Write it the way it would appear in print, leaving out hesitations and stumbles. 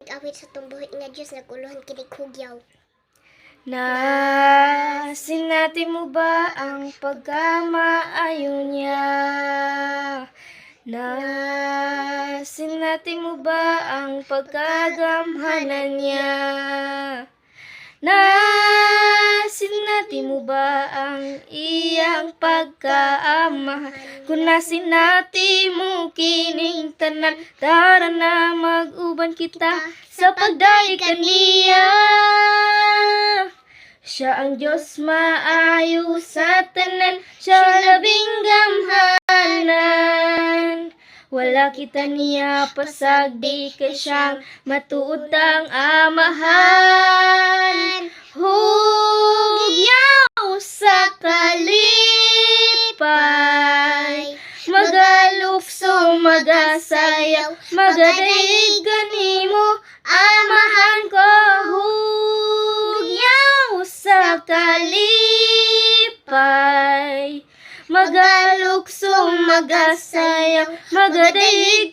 Awit sa tumbuhit nga Diyos, naguluhan kinikugyaw. Sinati mo ba ang pagkamaayo niya? Sinati mo ba ang pagkagamhanan niya? Sinati mo ba ang iyang pagkaama? Kung nasinati mo kining tanan, tara na mag-uban kita sa pagdaig kaniya. Siya ang Diyos maayo sa tanan, siya labing gamhanan. Wala kita niya pasagdi kay siyang matuod ang amahan. Hugyaw sa kalipay, magalukso, magasayaw, magadaig ganimo, amahan ko. Hugyaw sa kalipay, magalukso, magasayaw, magadaig